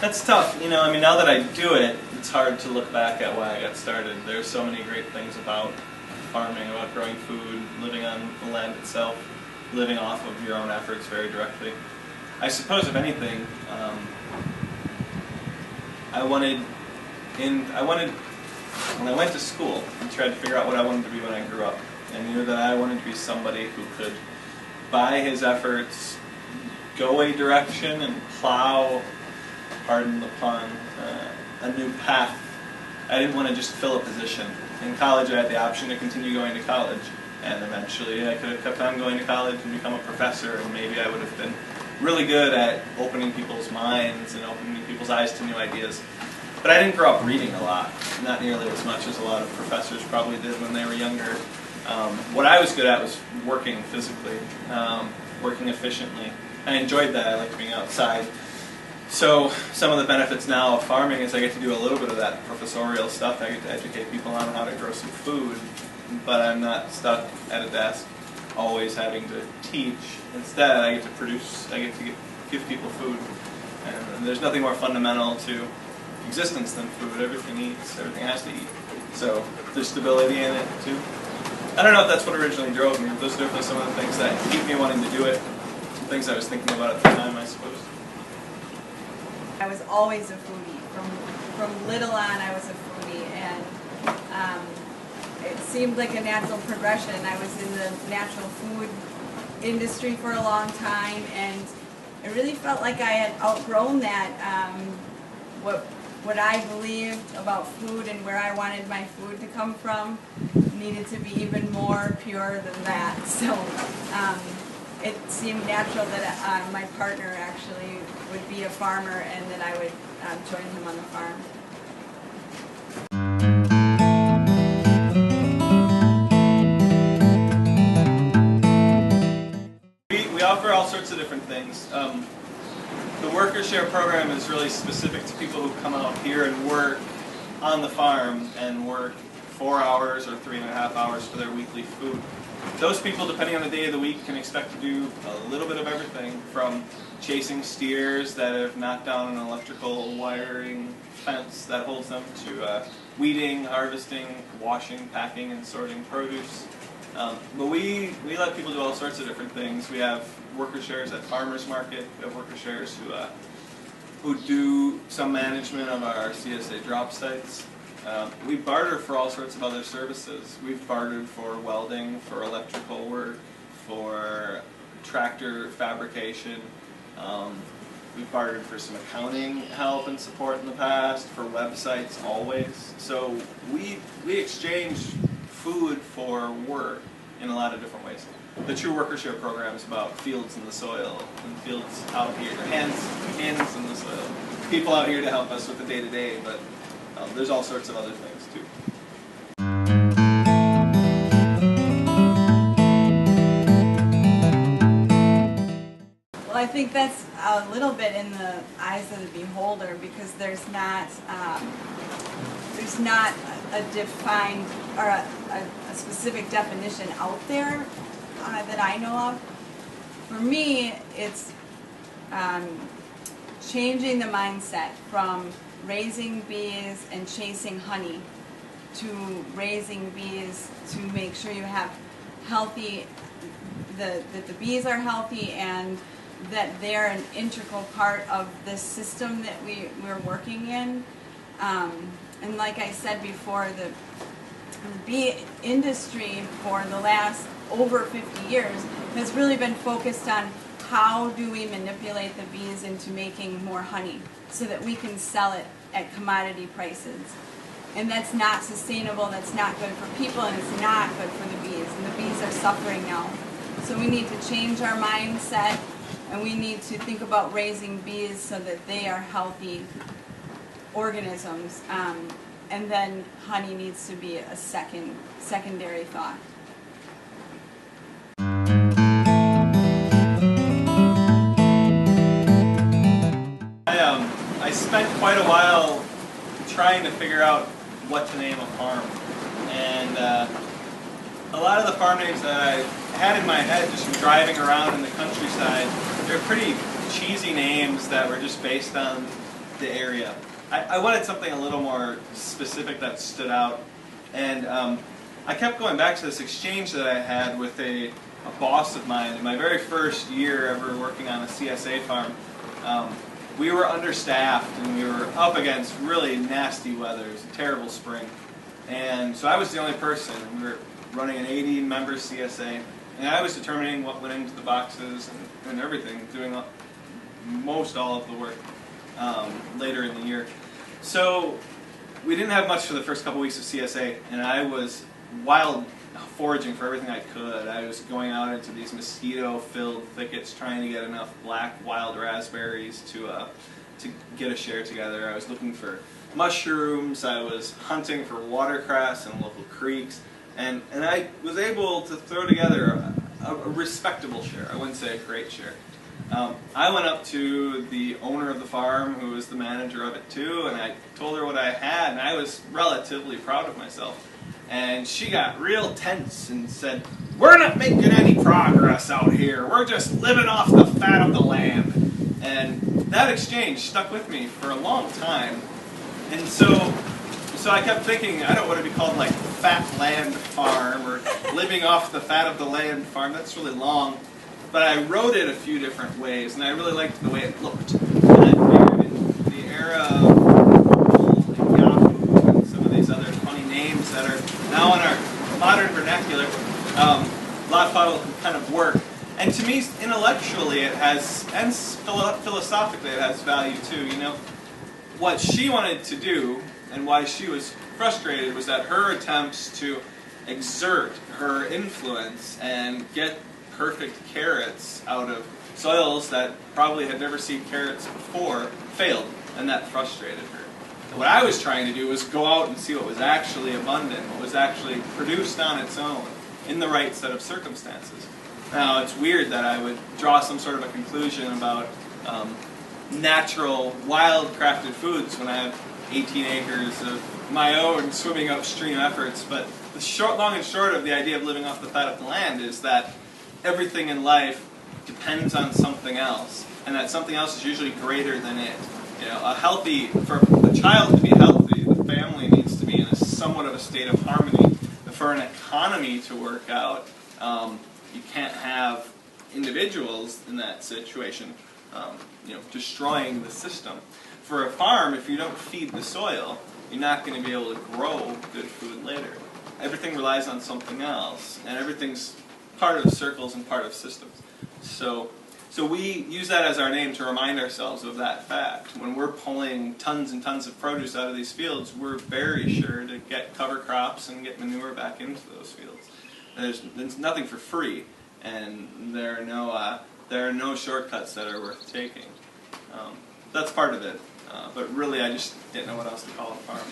That's tough, you know, I mean, now that I do it, it's hard to look back at why I got started. There's so many great things about farming, about growing food, living on the land itself, living off of your own efforts very directly. I suppose, if anything, when I went to school and tried to figure out what I wanted to be when I grew up, I knew that I wanted to be somebody who could, by his efforts, go a direction and plow, pardon the pun, a new path. I didn't want to just fill a position. In college I had the option to continue going to college, and eventually I could have kept on going to college and become a professor, and maybe I would have been really good at opening people's minds and opening people's eyes to new ideas. But I didn't grow up reading a lot, not nearly as much as a lot of professors probably did when they were younger. What I was good at was working physically, working efficiently. I enjoyed that. I liked being outside. So some of the benefits now of farming is I get to do a little bit of that professorial stuff. I get to educate people on how to grow some food, but I'm not stuck at a desk always having to teach. Instead, I get to produce, I get to give people food. And there's nothing more fundamental to existence than food. Everything eats, everything has to eat. So there's stability in it too. I don't know if that's what originally drove me. Those are definitely some of the things that keep me wanting to do it. Some things I was thinking about at the time, I suppose. I was always a foodie. From little on, I was a foodie, and it seemed like a natural progression. I was in the natural food industry for a long time, and I really felt like I had outgrown that. What I believed about food and where I wanted my food to come from needed to be even more pure than that. So it seemed natural that my partner actually would be a farmer and that I would join him on the farm. We offer all sorts of different things. The Worker Share program is really specific to people who come out here and work on the farm and work 4 hours or 3.5 hours for their weekly food. Those people, depending on the day of the week, can expect to do a little bit of everything, from chasing steers that have knocked down an electrical wiring fence that holds them, to weeding, harvesting, washing, packing, and sorting produce. But we let people do all sorts of different things. We have worker shares at farmers market. We have worker shares who do some management of our CSA drop sites. We barter for all sorts of other services. We've bartered for welding, for electrical work, for tractor fabrication. We've bartered for some accounting help and support in the past, for websites always. So we exchange food for work in a lot of different ways. The True Worker Share program is about fields in the soil, and fields out here, hands in the soil. People out here to help us with the day-to-day, but there's all sorts of other things too. Well, I think that's a little bit in the eyes of the beholder, because there's not a defined or a specific definition out there that I know of. For me, it's changing the mindset from raising bees and chasing honey to raising bees to make sure you have healthy, that the bees are healthy and that they're an integral part of this system that we're working in. And like I said before, the bee industry for the last over 50 years has really been focused on how do we manipulate the bees into making more honey so that we can sell it at commodity prices. And that's not sustainable, that's not good for people, and it's not good for the bees. And the bees are suffering now. So we need to change our mindset, and we need to think about raising bees so that they are healthy organisms. And then honey needs to be a secondary thought. I spent quite a while trying to figure out what to name a farm, and a lot of the farm names that I had in my head just from driving around in the countryside, they're pretty cheesy names that were just based on the area. I wanted something a little more specific that stood out, and I kept going back to this exchange that I had with a boss of mine in my very first year ever working on a CSA farm. We were understaffed and we were up against really nasty weather. It was a terrible spring. And so I was the only person. We were running an 80-member CSA, and I was determining what went into the boxes and everything, doing most all of the work later in the year. So we didn't have much for the first couple weeks of CSA, and I was wild foraging for everything I could. I was going out into these mosquito-filled thickets trying to get enough black wild raspberries to get a share together. I was looking for mushrooms. I was hunting for watercress in local creeks, and I was able to throw together a respectable share. I wouldn't say a great share. I went up to the owner of the farm, who was the manager of it too, and I told her what I had, and I was relatively proud of myself. And she got real tense and said, "We're not making any progress out here. We're just living off the fat of the land." And that exchange stuck with me for a long time. And so I kept thinking, I don't want to be called like Fat Land Farm or Living Off the Fat of the Land Farm. That's really long. But I wrote it a few different ways, and I really liked the way it looked. And I figured in the era of Yahoo and some of these other funny names that are now in our modern vernacular, LotFotl can kind of work. And to me, intellectually, it has, and philosophically, it has value too. You know, what she wanted to do, and why she was frustrated, was that her attempts to exert her influence and get perfect carrots out of soils that probably had never seen carrots before failed, and that frustrated her. And what I was trying to do was go out and see what was actually abundant, what was actually produced on its own in the right set of circumstances. Now, it's weird that I would draw some sort of a conclusion about natural, wild-crafted foods when I have 18 acres of my own swimming upstream efforts, but the long and short of the idea of living off the fat of the land is that everything in life depends on something else, and that something else is usually greater than it. You know, for a child to be healthy, the family needs to be in somewhat of a state of harmony. For an economy to work out, you can't have individuals in that situation, destroying the system. For a farm, if you don't feed the soil, you're not going to be able to grow good food later. Everything relies on something else, and everything's part of circles and part of systems. So we use that as our name to remind ourselves of that fact. When we're pulling tons and tons of produce out of these fields, we're very sure to get cover crops and get manure back into those fields. There's nothing for free, and there are no shortcuts that are worth taking. That's part of it, but really I just didn't know what else to call a farm.